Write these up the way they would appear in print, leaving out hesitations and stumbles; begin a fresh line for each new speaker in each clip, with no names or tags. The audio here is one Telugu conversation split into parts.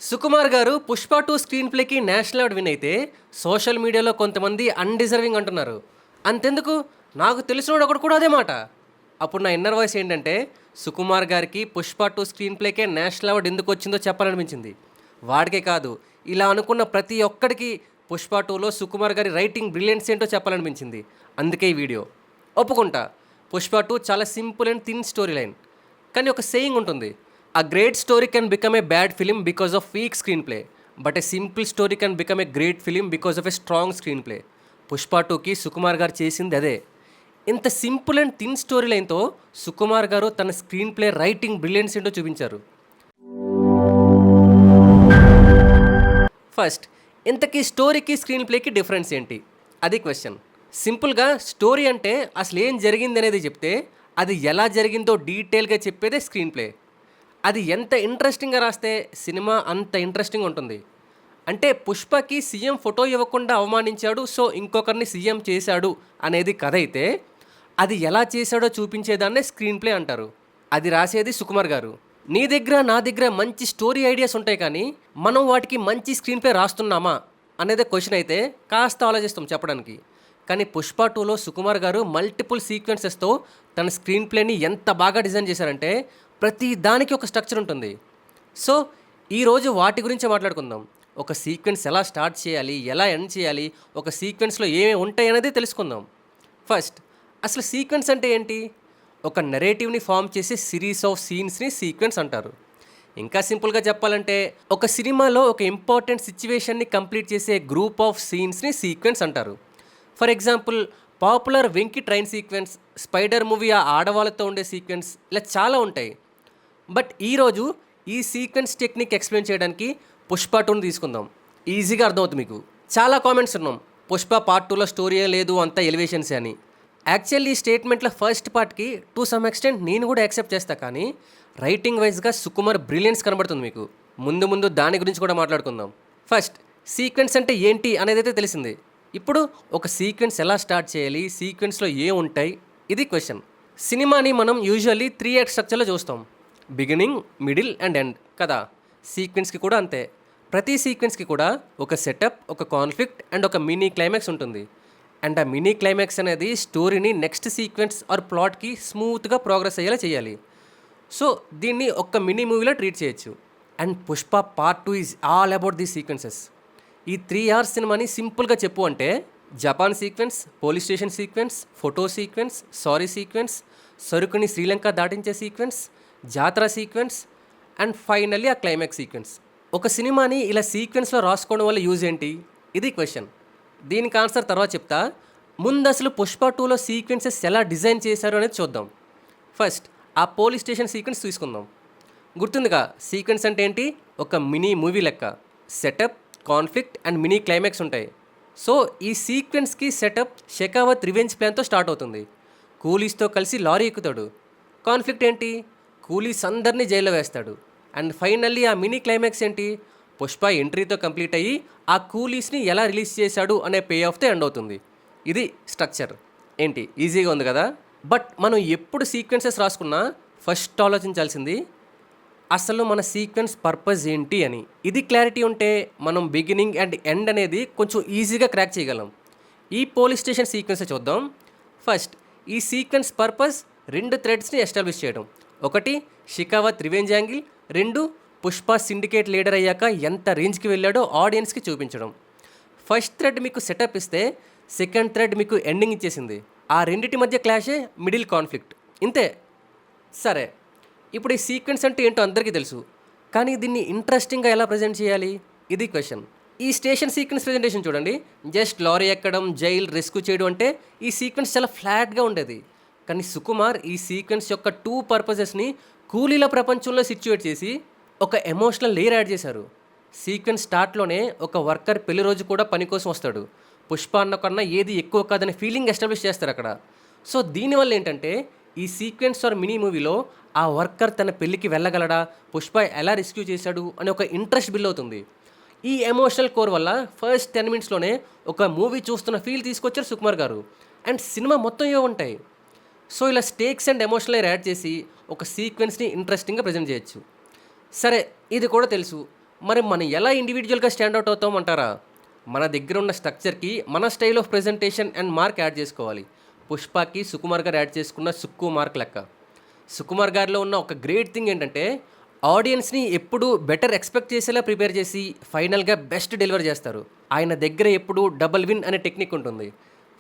సుకుమార్ గారు 'పుష్ప 2' స్క్రీన్ ప్లేకి నేషనల్ అవార్డ్ విన్ అయితే సోషల్ మీడియాలో కొంతమంది అన్‌డిజర్వింగ్ అంటున్నారు. అంతెందుకు నాకు తెలిసినోడు ఒకడు కూడా అదే మాట. అప్పుడు నా ఇన్నర్ వాయిస్ ఏంటంటే సుకుమార్ గారికి 'పుష్ప 2' స్క్రీన్ ప్లేకే నేషనల్ అవార్డ్ ఎందుకు వచ్చిందో చెప్పాలనిపించింది. వాడికే కాదు ఇలా అనుకున్న ప్రతి ఒక్కడికి 'పుష్ప 2లో సుకుమార్ గారి రైటింగ్ బ్రిలియన్స్ ఏంటో చెప్పాలనిపించింది. అందుకే ఈ వీడియో. ఒప్పుకుంటా 'పుష్ప 2' చాలా simple and thin story line. కానీ ఒక సేయింగ్ ఉంటుంది. A great story can become a bad film because of weak screenplay, but a simple story can become a great film because of a strong screenplay. Pushpa 2కి సుకుమార్ గారు చేసింది అదే. ఇంత సింపుల్ అండ్ థిన్ స్టోరీ లైన్తో సుకుమార్ గారు తన స్క్రీన్ ప్లే రైటింగ్ బ్రిలియన్స్ ఏంటో చూపించారు. ఫస్ట్, ఇంతకీ స్టోరీకి స్క్రీన్ ప్లేకి డిఫరెన్స్ ఏంటి? అది క్వశ్చన్. సింపుల్గా స్టోరీ అంటే అసలు ఏం జరిగింది అనేది చెప్తే అది ఎలా జరిగిందో డీటెయిల్గా చెప్పేదే స్క్రీన్ ప్లే. అది ఎంత ఇంట్రెస్టింగ్గా రాస్తే సినిమా అంత ఇంట్రెస్టింగ్ ఉంటుంది. అంటే పుష్పకి సీఎం ఫోటో ఇవ్వకుండా అవమానించాడు, సో ఇంకొకరిని సీఎం చేశాడు అనేది కథ అయితే అది ఎలా చేశాడో చూపించేదాన్నే స్క్రీన్ ప్లే అంటారు. అది రాసేది సుకుమార్ గారు. నీ దగ్గర నా దగ్గర మంచి స్టోరీ ఐడియాస్ ఉంటాయి, కానీ మనం వాటికి మంచి స్క్రీన్ ప్లే రాస్తున్నామా అనేదే క్వశ్చన్ అయితే కాస్త ఆలోచిస్తాం చెప్పడానికి. కానీ పుష్ప 2లో సుకుమార్ గారు మల్టిపుల్ సీక్వెన్సెస్తో తన స్క్రీన్ ప్లేని ఎంత బాగా డిజైన్ చేశారంటే ప్రతి దానికి ఒక స్ట్రక్చర్ ఉంటుంది. సో ఈరోజు వాటి గురించి మాట్లాడుకుందాం. ఒక సీక్వెన్స్ ఎలా స్టార్ట్ చేయాలి, ఎలా ఎండ్ చేయాలి, ఒక సీక్వెన్స్లో ఏమేమి ఉంటాయి అనేది తెలుసుకుందాం. ఫస్ట్, అసలు సీక్వెన్స్ అంటే ఏంటి? ఒక నెరేటివ్ని ఫామ్ చేసే సిరీస్ ఆఫ్ సీన్స్ని సీక్వెన్స్ అంటారు. ఇంకా సింపుల్గా చెప్పాలంటే ఒక సినిమాలో ఒక ఇంపార్టెంట్ సిచ్యువేషన్ని కంప్లీట్ చేసే గ్రూప్ ఆఫ్ సీన్స్ని సీక్వెన్స్ అంటారు. For example popular Venky train sequence, spider movie ఆ ఆడవాళ్ళతో ఉండే సీక్వెన్స్, ఇలా చాలా ఉంటాయి. బట్ ఈరోజు ఈ సీక్వెన్స్ టెక్నిక్ ఎక్స్ప్లెయిన్ చేయడానికి పుష్ప 2ని తీసుకుందాం. ఈజీగా అర్థమవుతుంది మీకు. చాలా కామెంట్స్ ఉన్నాం, పుష్ప పార్ట్ 2లో స్టోరీయే లేదు, అంతా ఎలివేషన్సే అని. యాక్చువల్లీ ఈ స్టేట్మెంట్లో ఫస్ట్ పార్ట్కి టు సమ్ ఎక్స్టెంట్ నేను కూడా యాక్సెప్ట్ చేస్తా, కానీ రైటింగ్ వైజ్గా సుకుమార్ బ్రిలియన్స్ కనబడుతుంది మీకు. ముందు దాని గురించి కూడా మాట్లాడుకుందాం. ఫస్ట్, సీక్వెన్స్ అంటే ఏంటి అనేది అయితే తెలిసింది. ఇప్పుడు ఒక సీక్వెన్స్ ఎలా స్టార్ట్ చేయాలి, సీక్వెన్స్లో ఉంటాయి, ఇది క్వశ్చన్. సినిమాని మనం యూజువల్లీ 3 యాక్ట్ స్ట్రక్చర్లో చూస్తాం. బిగినింగ్, మిడిల్ అండ్ ఎండ్ కదా. సీక్వెన్స్కి కూడా అంతే. ప్రతి సీక్వెన్స్కి కూడా ఒక సెటప్, ఒక కాన్ఫ్లిక్ట్ అండ్ ఒక మినీ క్లైమాక్స్ ఉంటుంది. అండ్ ఆ మినీ క్లైమాక్స్ అనేది స్టోరీని నెక్స్ట్ సీక్వెన్స్ ఆర్ ప్లాట్కి స్మూత్గా ప్రోగ్రెస్ అయ్యేలా చేయాలి. సో దీన్ని ఒక మినీ మూవీలో ట్రీట్ చేయొచ్చు. And Pushpa part 2 is all about these sequences. ఈ 3 hours సినిమాని సింపుల్గా చెప్పు అంటే Japan sequence, police station sequence, photo sequence, sorry sequence, సరుకుని శ్రీలంక దాటించే సీక్వెన్స్, జాతర సీక్వెన్స్ అండ్ ఫైనల్లీ ఆ క్లైమాక్స్ సీక్వెన్స్. ఒక సినిమాని ఇలా సీక్వెన్స్లో రాసుకోవడం వల్ల యూజ్ ఏంటి? ఇది క్వశ్చన్. దీనికి ఆన్సర్ తర్వాత చెప్తా. ముందు అసలు పుష్ప 2లో సీక్వెన్సెస్ ఎలా డిజైన్ చేశారు అనేది చూద్దాం. ఫస్ట్, ఆ పోలీస్ స్టేషన్ సీక్వెన్స్ తీసుకుందాం. గుర్తుందిగా సీక్వెన్స్ అంటే ఏంటి? ఒక మినీ మూవీ లెక్క. Setup, conflict and mini climax ఉంటాయి. సో ఈ సీక్వెన్స్కి సెటప్ షెకావత్ రివెంజ్ ప్లాన్తో స్టార్ట్ అవుతుంది. కూలీస్తో కలిసి లారీ ఎక్కుతాడు. కాన్ఫ్లిక్ట్ ఏంటి? కూలీస్ అందరినీ జైల్లో వేస్తాడు. అండ్ ఫైనల్లీ ఆ మినీ క్లైమాక్స్ ఏంటి? పుష్ప ఎంట్రీతో కంప్లీట్ అయ్యి ఆ కూలీస్ని ఎలా రిలీజ్ చేశాడు అనే పే ఆఫ్తో ఎండ్ అవుతుంది. ఇది స్ట్రక్చర్. ఏంటి, ఈజీగా ఉంది కదా. బట్ మనం ఎప్పుడు సీక్వెన్సెస్ రాసుకున్నా ఫస్ట్ ఆలోచించాల్సింది అసలు మన సీక్వెన్స్ పర్పస్ ఏంటి అని. ఇది క్లారిటీ ఉంటే మనం బిగినింగ్ అండ్ ఎండ్ అనేది కొంచెం ఈజీగా క్రాక్ చేయగలం. ఈ పోలీస్ స్టేషన్ సీక్వెన్స్ చూద్దాం. ఫస్ట్, ఈ సీక్వెన్స్ పర్పస్ 2 థ్రెడ్స్ని ఎస్టాబ్లిష్ చేయడం. ఒకటి, Shekhawat revenge angle. 2, Pushpa syndicate leader అయ్యాక ఎంత రేంజ్కి వెళ్ళాడో ఆడియన్స్కి చూపించడం. ఫస్ట్ థ్రెడ్ మీకు సెటప్ ఇస్తే సెకండ్ థ్రెడ్ మీకు ఎండింగ్ ఇచ్చేసింది. ఆ రెండింటి మధ్య క్లాషే మిడిల్ కాన్ఫ్లిక్ట్. ఇంతే. సరే, ఇప్పుడు ఈ సీక్వెన్స్ అంటే ఏంటో అందరికీ తెలుసు, కానీ దీన్ని ఇంట్రెస్టింగ్గా ఎలా ప్రజెంట్ చేయాలి? ఇది క్వశ్చన్. ఈ స్టేషన్ సీక్వెన్స్ ప్రజెంటేషన్ చూడండి. జస్ట్ లారీ ఎక్కడం, జైల్ రెస్క్యూ చేయడం అంటే ఈ సీక్వెన్స్ చాలా ఫ్లాట్గా ఉండేది. కానీ సుకుమార్ ఈ సీక్వెన్స్ యొక్క 2 పర్పసెస్ని కూలీల ప్రపంచంలో సిచ్యువేట్ చేసి ఒక ఎమోషనల్ లేయర్ యాడ్ చేశారు. సీక్వెన్స్ స్టార్ట్లోనే ఒక వర్కర్ పెళ్లి రోజు కూడా పని కోసం వస్తాడు. పుష్ప అన్న కన్నా ఏది ఎక్కువ కాదనే ఫీలింగ్ ఎస్టాబ్లిష్ చేస్తారు అక్కడ. సో దీనివల్ల ఏంటంటే ఈ సీక్వెన్స్ ఆర్ మినీ మూవీలో ఆ వర్కర్ తన పెళ్ళికి వెళ్ళగలడా, పుష్ప ఎలా రెస్క్యూ చేశాడు అనే ఒక ఇంట్రెస్ట్ బిల్డ్ అవుతుంది. ఈ ఎమోషనల్ కోర్ వల్ల ఫస్ట్ 10 minutesలోనే ఒక మూవీ చూస్తున్న ఫీల్ తీసుకొచ్చారు సుకుమార్ గారు. అండ్ సినిమా మొత్తం ఇవే ఉంటాయి. సో ఇలా స్టేక్స్ అండ్ ఎమోషనల్ యాడ్ చేసి ఒక సీక్వెన్స్ని ఇంట్రెస్టింగ్గా ప్రజెంట్ చేయొచ్చు. సరే, ఇది కూడా తెలుసు, మరి మనం ఎలా ఇండివిజువల్‌గా స్టాండ్ అవుట్ అవుతాం అంటారా? మన దగ్గర ఉన్న స్ట్రక్చర్‌కి మన style of presentation and mark add చేసుకోవాలి. 'పుష్పకి' సుకుమార్ గారు యాడ్ చేసుకున్న 'సుక్కు' మార్క్ లెక్క. సుకుమార్ గారిలో ఉన్న ఒక గ్రేట్ థింగ్ ఏంటంటే, ఆడియన్స్‌ని ఎప్పుడూ బెటర్ ఎక్స్‌పెక్ట్ చేసేలా ప్రిపేర్ చేసి, ఫైనల్‌గా బెస్ట్ డెలివర్ చేస్తారు. ఆయన దగ్గర ఎప్పుడూ డబుల్ విన్ అనే టెక్నిక్ ఉంటుంది.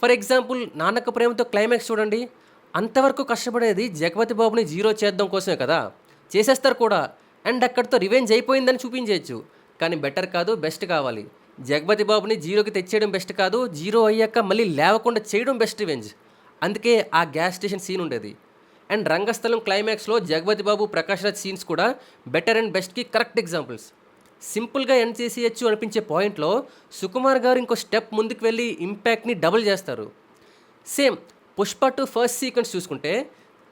For example 'Nannaku Prematho' climax చూడండి. అంతవరకు కష్టపడేది జగపతి బాబుని జీరో చేద్దాం కోసమే కదా! చేసేస్తారు కూడా. అండ్ అక్కడితో రివెంజ్ అయిపోయిందని చూపించేయొచ్చు. కానీ బెటర్ కాదు, బెస్ట్ కావాలి. జగపతి బాబుని జీరోకి తెచ్చేయడం బెస్ట్ కాదు, జీరో అయ్యాక మళ్ళీ లేవకుండా చేయడం బెస్ట్ రివెంజ్. అందుకే ఆ గ్యాస్ స్టేషన్ సీన్ ఉండేది. అండ్ రంగస్థలం క్లైమాక్స్లో జగపతి బాబు, ప్రకాష్ రాజ్ సీన్స్ కూడా బెటర్ అండ్ బెస్ట్కి కరెక్ట్ ఎగ్జాంపుల్స్. సింపుల్గా ఎండ్ చేసేయచ్చు అనిపించే పాయింట్లో సుకుమార్ గారు ఇంకో స్టెప్ ముందుకు వెళ్ళి ఇంపాక్ట్ని డబుల్ చేస్తారు. సేమ్ 'పుష్ప 2' ఫస్ట్ సీక్వెన్స్ చూసుకుంటే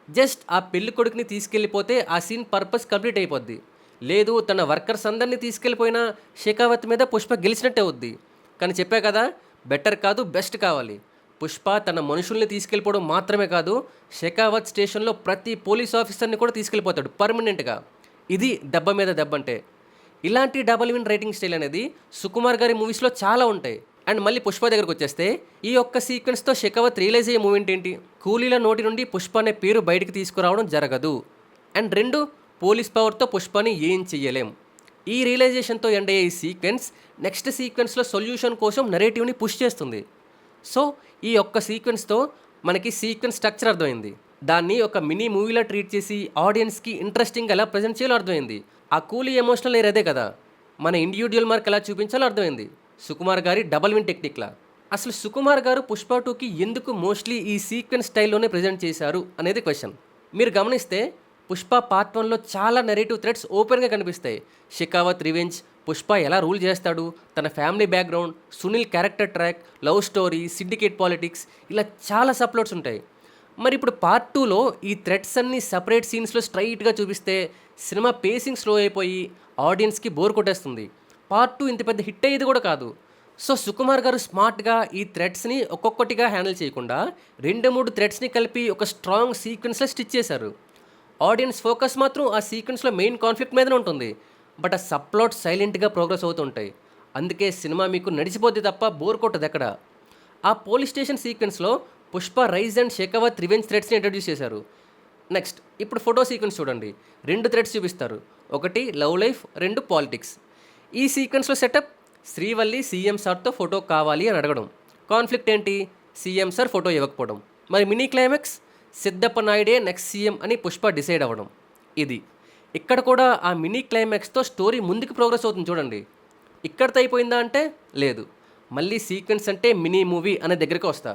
జస్ట్ ఆ పెళ్లి కొడుకుని తీసుకెళ్ళిపోతే ఆ సీన్ పర్పస్ కంప్లీట్ అయిపోద్ది. లేదు తన వర్కర్స్ అందరినీ తీసుకెళ్ళిపోయినా షెకావత్ మీద పుష్ప గెలిచినట్టే అవుద్ది. కానీ చెప్పా కదా, బెటర్ కాదు బెస్ట్ కావాలి. పుష్ప తన మనుషుల్ని తీసుకెళ్ళిపోవడం మాత్రమే కాదు, షెకావత్ స్టేషన్లో ప్రతి పోలీస్ ఆఫీసర్ని కూడా తీసుకెళ్ళిపోతాడు పర్మనెంట్గా. ఇది దెబ్బ మీద దెబ్బ అంటే. ఇలాంటి డబల్ విన్ రైటింగ్ స్టైల్ అనేది సుకుమార్ గారి మూవీస్లో చాలా ఉంటాయి. అండ్ మళ్ళీ పుష్ప దగ్గరకు వచ్చేస్తే ఈ ఒక్క సీక్వెన్స్తో షెకావత్ రియలైజ్ అయ్యే మూమెంట్ ఏంటి? కూలీల నోటి నుండి పుష్ప అనే పేరు బయటికి తీసుకురావడం జరగదు. అండ్ 2, పోలీస్ పవర్తో పుష్పని ఏం చెయ్యలేం. ఈ రియలైజేషన్తో ఎండ్ అయ్యే ఈ సీక్వెన్స్ నెక్స్ట్ సీక్వెన్స్లో సొల్యూషన్ కోసం నెరేటివ్ని పుష్ చేస్తుంది. సో ఈ ఒక్క సీక్వెన్స్తో మనకి సీక్వెన్స్ స్ట్రక్చర్ అర్థమైంది. దాన్ని ఒక మినీ మూవీలా ట్రీట్ చేసి ఆడియన్స్కి ఇంట్రెస్టింగ్ ఎలా ప్రజెంట్ చేయాలో అర్థమైంది. ఆ కూలీ ఎమోషనల్ లేరు అదే కదా. మన ఇండివిజువల్ మార్క్ ఎలా చూపించాలో అర్థమైంది సుకుమార్ గారి డబల్ విన్ టెక్నిక్లా. అసలు సుకుమార్ గారు 'పుష్ప 2'కి ఎందుకు మోస్ట్లీ ఈ సీక్వెన్స్ స్టైల్లోనే ప్రజెంట్ చేశారు అనేది క్వశ్చన్. మీరు గమనిస్తే 'పుష్ప పార్ట్ 1'లో చాలా నెరేటివ్ థ్రెడ్స్ ఓపెన్గా కనిపిస్తాయి. షెకావత్ రివెంజ్, పుష్ప ఎలా రూల్ చేస్తాడు, తన family background, Sunil character track, love story, syndicate politics, ఇలా చాలా సప్లోట్స్ ఉంటాయి. మరి ఇప్పుడు పార్ట్ 2లో ఈ థ్రెడ్స్ అన్ని సపరేట్ సీన్స్లో స్ట్రైట్గా చూపిస్తే సినిమా పేసింగ్ స్లో అయిపోయి ఆడియన్స్కి బోర్ కొట్టేస్తుంది. పార్ట్ 2 ఇంత పెద్ద హిట్ అయ్యేది కూడా కాదు. సో సుకుమార్ గారు స్మార్ట్గా ఈ థ్రెడ్స్ని ఒక్కొక్కటిగా హ్యాండిల్ చేయకుండా 2-3 థ్రెడ్స్ని కలిపి ఒక స్ట్రాంగ్ సీక్వెన్స్లో స్టిచ్ చేశారు. ఆడియన్స్ ఫోకస్ మాత్రం ఆ సీక్వెన్స్లో మెయిన్ కాన్ఫ్లిక్ట్ మీదనే ఉంటుంది. బట్ ఆ సప్లాట్ సైలెంట్గా ప్రోగ్రెస్ అవుతుంటాయి. అందుకే సినిమా మీకు నడిచిపోద్ది తప్ప బోర్ కొట్టదు ఎక్కడ. ఆ పోలీస్ స్టేషన్ సీక్వెన్స్లో Pushpa rise and Shekhawat revenge థ్రెడ్స్ని ఇంట్రడ్యూస్ చేశారు. నెక్స్ట్ ఇప్పుడు ఫోటో సీక్వెన్స్ చూడండి. 2 థ్రెడ్స్ చూపిస్తారు. ఒకటి లవ్ లైఫ్, 2 పాలిటిక్స్. ఈ సీక్వెన్స్లో సెటప్ శ్రీవల్లి సీఎం సార్తో ఫోటో కావాలి అని అడగడం. కాన్ఫ్లిక్ట్ ఏంటి? సీఎం సార్ ఫోటో ఇవ్వకపోవడం. మరి మినీ క్లైమాక్స్ సిద్ధప్ప నాయుడే నెక్స్ట్ సీఎం అని పుష్ప డిసైడ్ అవ్వడం. ఇది ఇక్కడ కూడా ఆ మినీ క్లైమాక్స్తో స్టోరీ ముందుకు ప్రోగ్రెస్ అవుతుంది చూడండి. ఇక్కడితో అయిపోయిందా అంటే లేదు. మళ్ళీ సీక్వెన్స్ అంటే మినీ మూవీ అనే దగ్గరికి వస్తా.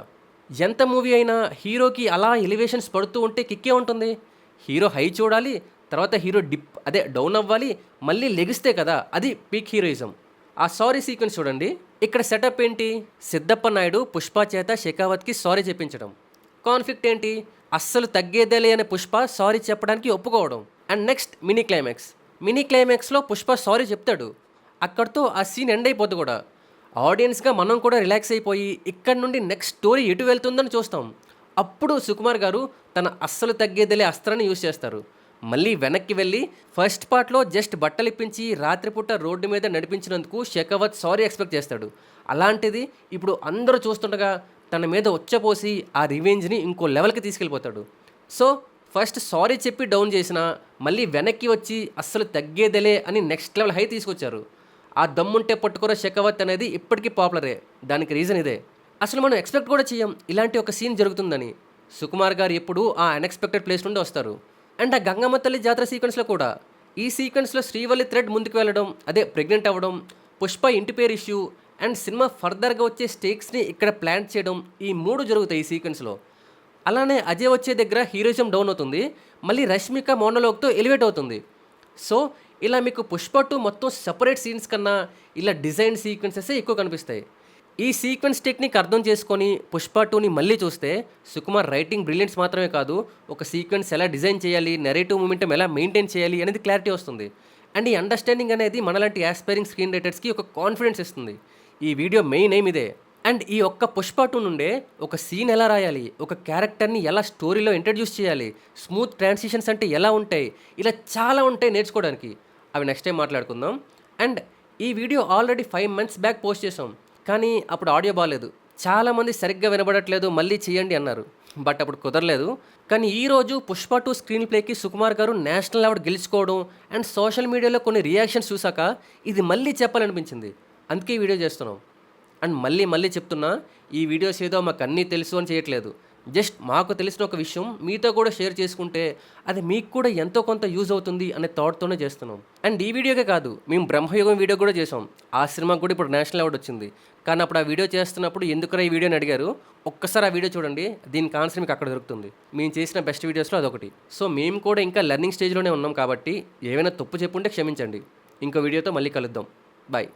ఎంత మూవీ అయినా హీరోకి అలా ఎలివేషన్స్ పడుతూ ఉంటే కిక్కే ఉంటుంది. హీరో హై చూడాలి, తర్వాత హీరో డౌన్ అవ్వాలి, మళ్ళీ లెగిస్తే కదా అది పీక్ హీరోయిజం. ఆ సారీ సీక్వెన్స్ చూడండి. ఇక్కడ సెటప్ ఏంటి? సిద్ధప్ప నాయుడు పుష్ప చేత షెకావత్కి సారీ చెప్పించడం. కాన్ఫ్లిక్ట్ ఏంటి? అస్సలు తగ్గేదేలే అనే పుష్ప సారీ చెప్పడానికి ఒప్పుకోవడం. And next mini climax. Mini క్లైమాక్స్లో పుష్ప సారీ చెప్తాడు. అక్కడితో ఆ సీన్ ఎండ్ అయిపోద్ది కూడా. ఆడియన్స్గా మనం కూడా రిలాక్స్ అయిపోయి ఇక్కడ నుండి నెక్స్ట్ స్టోరీ ఎటు వెళ్తుందని చూస్తాం. అప్పుడు సుకుమార్ గారు తన అస్సలు తగ్గేదేలే అస్త్రాన్ని యూజ్ చేస్తారు. మళ్ళీ వెనక్కి వెళ్ళి ఫస్ట్ పార్ట్లో జస్ట్ బట్టలు ఇప్పించి రాత్రిపూట రోడ్డు మీద నడిపించినందుకు షెకావత్ సారీ ఎక్స్పెక్ట్ చేస్తాడు. అలాంటిది ఇప్పుడు అందరూ చూస్తుండగా తన మీద వచ్చపోసి ఆ రివెంజ్ని ఇంకో లెవెల్కి తీసుకెళ్ళిపోతాడు. సో ఫస్ట్ సారీ చెప్పి డౌన్ చేసినా మళ్ళీ వెనక్కి వచ్చి అస్సలు తగ్గేదేలే అని నెక్స్ట్ లెవెల్ హై తీసుకొచ్చారు. ఆ దమ్ముంటే పట్టుకోర షెకావత్ అనేది ఇప్పటికీ పాపులరే. దానికి రీజన్ ఇదే. అసలు మనం ఎక్స్పెక్ట్ కూడా చేయం ఇలాంటి ఒక సీన్ జరుగుతుందని. సుకుమార్ గారు ఎప్పుడు ఆ అన్ఎక్స్పెక్టెడ్ ప్లేస్ నుండి వస్తారు. అండ్ ఆ గంగమ్మ తల్లి జాతర సీక్వెన్స్లో కూడా ఈ సీక్వెన్స్లో శ్రీవల్లి థ్రెడ్ ముందుకు వెళ్ళడం, ప్రెగ్నెంట్ అవ్వడం, పుష్ప ఇంటి పేరు ఇష్యూ అండ్ సినిమా ఫర్దర్గా వచ్చే స్టేక్స్ని ఇక్కడ ప్లాన్ చేయడం, ఈ 3 జరుగుతాయి ఈ సీక్వెన్స్లో. అలానే అజయ్ వచ్చే దగ్గర హీరోయిజం డౌన్ అవుతుంది, మళ్ళీ రష్మిక మోనోలోగ్తో ఎలివేట్ అవుతుంది. సో ఇలా మీకు పుష్ప 2 మొత్తం సపరేట్ సీన్స్ కన్నా ఇలా డిజైన్ సీక్వెన్సెసే ఎక్కువ కనిపిస్తాయి. ఈ సీక్వెన్స్ టెక్నిక్ అర్థం చేసుకొని పుష్ప 2ని మళ్ళీ చూస్తే సుకుమార్ రైటింగ్ బ్రిలియన్స్ మాత్రమే కాదు, ఒక సీక్వెన్స్ ఎలా డిజైన్ చేయాలి, నెరేటివ్ మూమెంటం ఎలా మెయింటైన్ చేయాలి అనేది క్లారిటీ వస్తుంది. అండ్ ఈ అండర్స్టాండింగ్ అనేది మనలాంటి యాస్పైరింగ్ స్క్రీన్ రైటర్స్కి ఒక కాన్ఫిడెన్స్ ఇస్తుంది. ఈ వీడియో మెయిన్ ఎయిమ్ ఇదే. అండ్ ఈ ఒక్క పుష్ప 2 నుండే ఒక సీన్ ఎలా రాయాలి, ఒక క్యారెక్టర్ని ఎలా స్టోరీలో ఇంట్రడ్యూస్ చేయాలి, స్మూత్ ట్రాన్సిషన్స్ అంటే ఎలా ఉంటాయి, ఇలా చాలా ఉంటాయి నేర్చుకోవడానికి. అవి నెక్స్ట్ టైం మాట్లాడుకుందాం. అండ్ ఈ video already 5 months back post చేసాం. కానీ అప్పుడు ఆడియో బాలేదు. చాలామంది సరిగ్గా వినబడట్లేదు మళ్ళీ చేయండి అన్నారు. బట్ అప్పుడు కుదరలేదు. కానీ ఈరోజు 'పుష్ప 2' స్క్రీన్ ప్లేకి సుకుమార్ గారు నేషనల్ అవార్డ్ గెలుచుకోవడం అండ్ సోషల్ మీడియాలో కొన్ని రియాక్షన్స్ చూసాక ఇది మళ్ళీ చెప్పాలనిపించింది. అందుకే ఈ వీడియో చేస్తున్నాం. అండ్ మళ్ళీ చెప్తున్నా, ఈ వీడియోస్ ఏదో మాకు అన్నీ తెలుసు అని చేయట్లేదు. జస్ట్ మాకు తెలిసిన ఒక విషయం మీతో కూడా షేర్ చేసుకుంటే అది మీకు కూడా ఎంతో కొంత యూజ్ అవుతుంది అనే థాట్తోనే చేస్తున్నాం. అండ్ ఈ వీడియోకే కాదు, మేము బ్రహ్మయుగం వీడియో కూడా చేసాం. ఆ సినిమాకి కూడా ఇప్పుడు నేషనల్ అవార్డు వచ్చింది. కానీ అప్పుడు ఆ వీడియో చేస్తున్నప్పుడు ఎందుకురా ఈ వీడియోని అడిగారు. ఒక్కసారి ఆ వీడియో చూడండి, దీనికి ఆన్సర్ మీకు అక్కడ దొరుకుతుంది. మేము చేసిన బెస్ట్ వీడియోస్లో అదొకటి. సో మేము కూడా ఇంకా లెర్నింగ్ స్టేజ్లోనే ఉన్నాం కాబట్టి ఏమైనా తప్పు చెప్పుంటే క్షమించండి. ఇంకో వీడియోతో మళ్ళీ కలుద్దాం. బాయ్.